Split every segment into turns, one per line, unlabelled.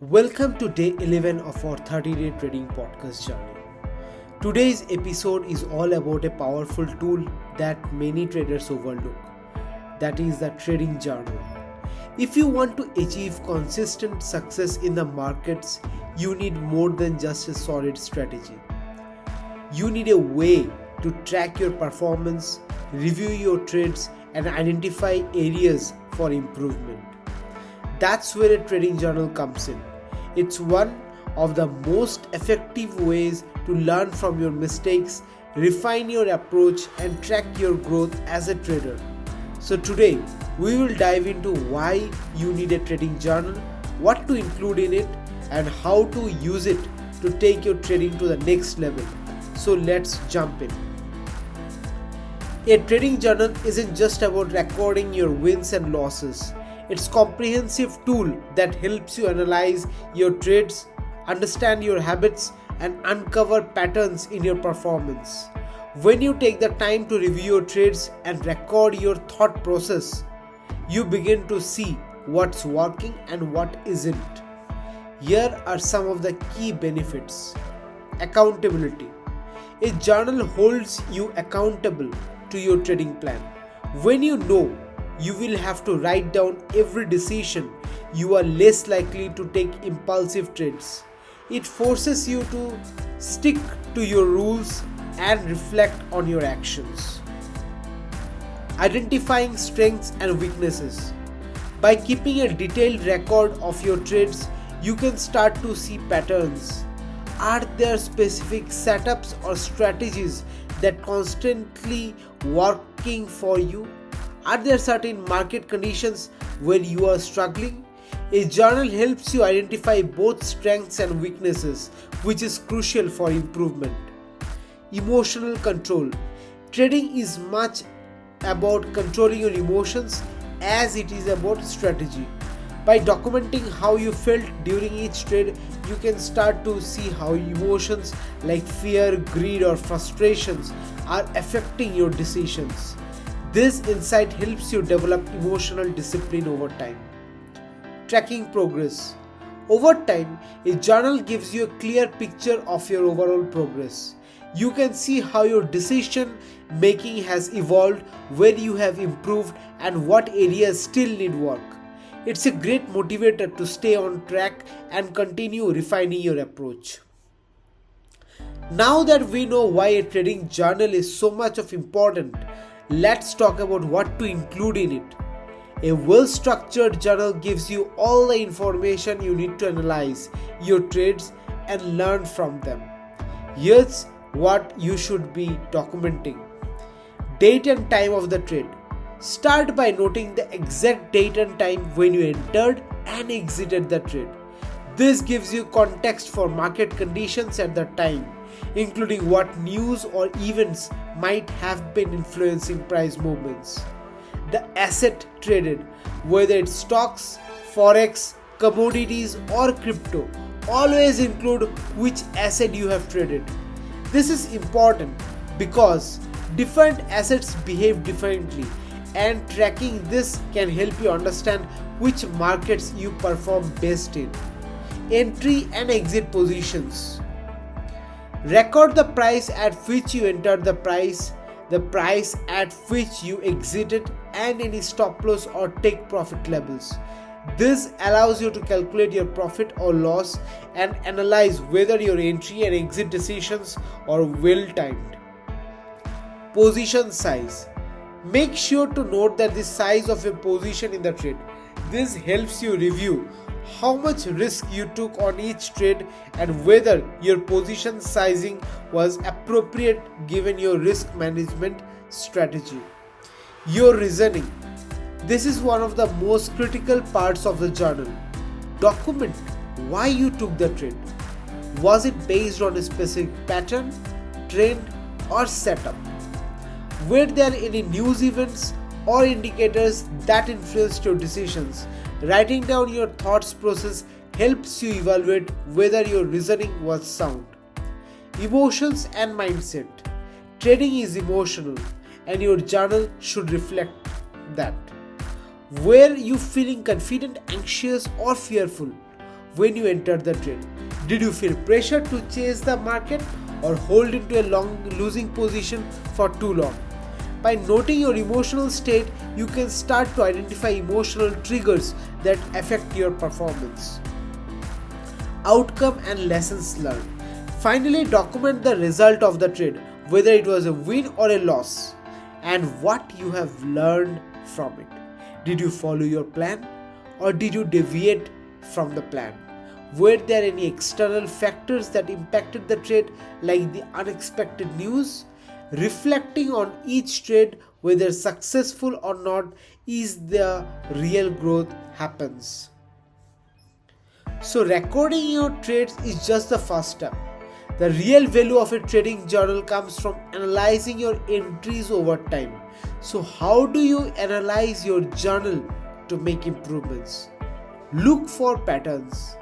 Welcome to day 11 of our 30-day trading podcast journey. Today's episode is all about a powerful tool that many traders overlook. That is the trading journal. If you want to achieve consistent success in the markets, you need more than just a solid strategy. You need a way to track your performance, review your trades, and identify areas for improvement. That's where a trading journal comes in. It's one of the most effective ways to learn from your mistakes, refine your approach, and track your growth as a trader. So today, we will dive into why you need a trading journal, what to include in it, and how to use it to take your trading to the next level. So let's jump in. A trading journal isn't just about recording your wins and losses. It's a comprehensive tool that helps you analyze your trades, understand your habits, and uncover patterns in your performance. When you take the time to review your trades and record your thought process, you begin to see what's working and what isn't. Here are some of the key benefits. Accountability. A journal holds you accountable to your trading plan. When you know you will have to write down every decision, you are less likely to take impulsive trades. It forces you to stick to your rules and reflect on your actions. Identifying strengths and weaknesses. By keeping a detailed record of your trades, you can start to see patterns. Are there specific setups or strategies that constantly working for you? Are there certain market conditions where you are struggling? A journal helps you identify both strengths and weaknesses, which is crucial for improvement. Emotional control. Trading is much about controlling your emotions as it is about strategy. By documenting how you felt during each trade, you can start to see how emotions like fear, greed, or frustrations are affecting your decisions. This insight helps you develop emotional discipline over time. Tracking progress. Over time, a journal gives you a clear picture of your overall progress. You can see how your decision making has evolved, where you have improved, and what areas still need work. It's a great motivator to stay on track and continue refining your approach. Now that we know why a trading journal is so much of important, let's talk about what to include in it. A well-structured journal gives you all the information you need to analyze your trades and learn from them. Here's what you should be documenting. Date and time of the trade. Start by noting the exact date and time when you entered and exited the trade. This gives you context for market conditions at the time, including what news or events might have been influencing price movements. The asset traded, whether it's stocks, Forex, commodities, or crypto, always include which asset you have traded. This is important because different assets behave differently, and tracking this can help you understand which markets you perform best in. Entry and exit positions. Record the price at which you entered the price at which you exited, and any stop loss or take profit levels. This allows you to calculate your profit or loss and analyze whether your entry and exit decisions are well timed. Position size. Make sure to note that the size of your position in the trade. This helps you review how much risk you took on each trade and whether your position sizing was appropriate given your risk management strategy. Your reasoning. This is one of the most critical parts of the journal. Document why you took the trade. Was it based on a specific pattern, trend, or setup? Were there any news events or indicators that influenced your decisions? Writing down your thoughts process helps you evaluate whether your reasoning was sound. Emotions and mindset. Trading is emotional, and your journal should reflect that. Were you feeling confident, anxious, or fearful? when you entered the trade? Did you feel pressure to chase the market or hold into a long losing position for too long? By noting your emotional state, you can start to identify emotional triggers that affect your performance. Outcome and lessons learned. Finally, document the result of the trade, whether it was a win or a loss, and what you have learned from it. Did you follow your plan or did you deviate from the plan? Were there any external factors that impacted the trade, like the unexpected news? Reflecting on each trade, whether successful or not, is the real growth happens. So recording your trades is just the first step. The real value of a trading journal comes from analyzing your entries over time. So how do you analyze your journal to make improvements? Look for patterns.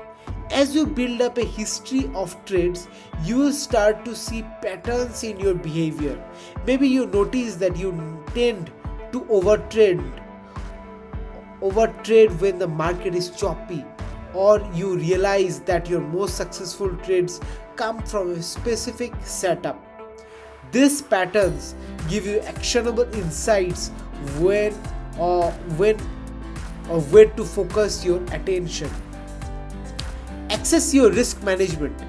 As you build up a history of trades, you will start to see patterns in your behavior. Maybe you notice that you tend to overtrade when the market is choppy, or you realize that your most successful trades come from a specific setup. These patterns give you actionable insights where to focus your attention. Access your risk management.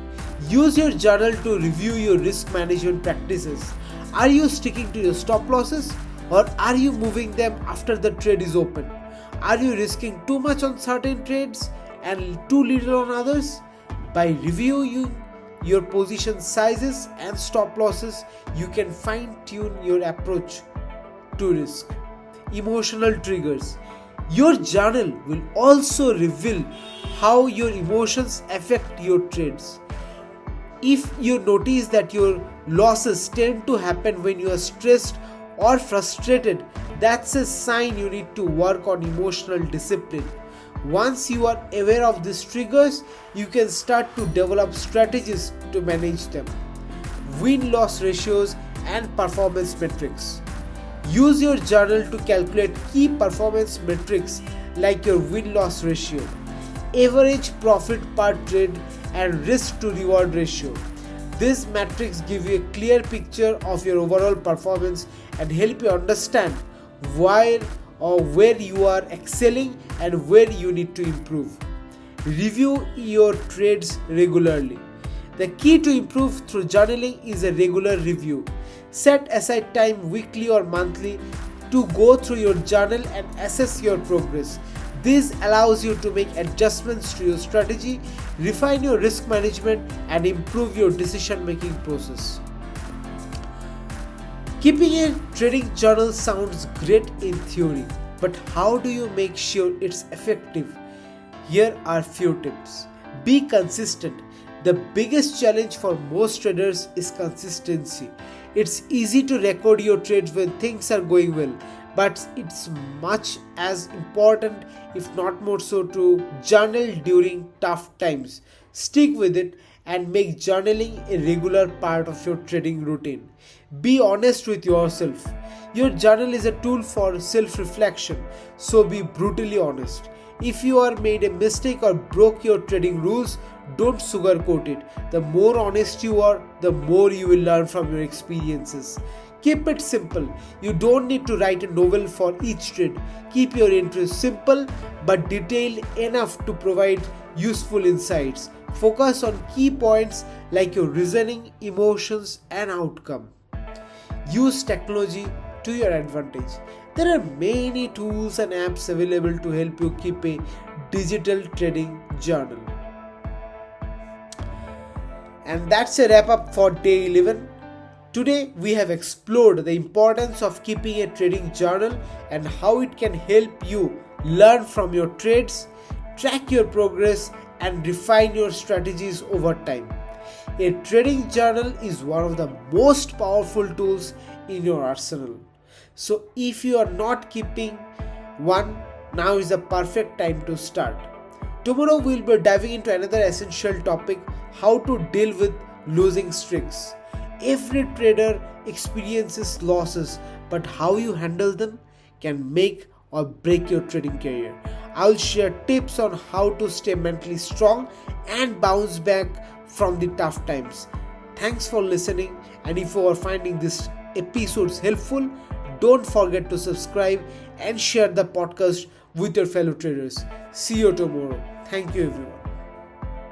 Use your journal to review your risk management practices. Are you sticking to your stop losses, or are you moving them after the trade is open? Are you risking too much on certain trades and too little on others? By reviewing your position sizes and stop losses, you can fine-tune your approach to risk. Emotional triggers. Your journal will also reveal how your emotions affect your trades. If you notice that your losses tend to happen when you are stressed or frustrated, that's a sign you need to work on emotional discipline. Once you are aware of these triggers, you can start to develop strategies to manage them. Win-loss ratios and performance metrics. Use your journal to calculate key performance metrics like your win-loss ratio, average profit per trade, and risk to reward ratio. These metrics give you a clear picture of your overall performance and help you understand where you are excelling and where you need to improve. Review your trades regularly. The key to improve through journaling is a regular review. Set aside time weekly or monthly to go through your journal and assess your progress. This allows you to make adjustments to your strategy, refine your risk management, and improve your decision-making process. Keeping a trading journal sounds great in theory, but how do you make sure it's effective? Here are few tips. Be consistent. The biggest challenge for most traders is consistency. It's easy to record your trades when things are going well, but it's much as important, if not more so, to journal during tough times. Stick with it and make journaling a regular part of your trading routine. Be honest with yourself. Your journal is a tool for self-reflection, so be brutally honest. If you are made a mistake or broke your trading rules, don't sugarcoat it. The more honest you are, the more you will learn from your experiences. Keep it simple. You don't need to write a novel for each trade. Keep your entries simple but detailed enough to provide useful insights. Focus on key points like your reasoning, emotions, and outcome. Use technology to your advantage. There are many tools and apps available to help you keep a digital trading journal. And that's a wrap up for day 11. Today we have explored the importance of keeping a trading journal and how it can help you learn from your trades, track your progress, and refine your strategies over time. A trading journal is one of the most powerful tools in your arsenal. So if you are not keeping one, now is the perfect time to start. Tomorrow we'll be diving into another essential topic: how to deal with losing streaks. Every trader experiences losses, but how you handle them can make or break your trading career. I'll share tips on how to stay mentally strong and bounce back from the tough times. Thanks for listening, and if you are finding this episodes helpful, don't forget to subscribe and share the podcast with your fellow traders. See you tomorrow. Thank you everyone.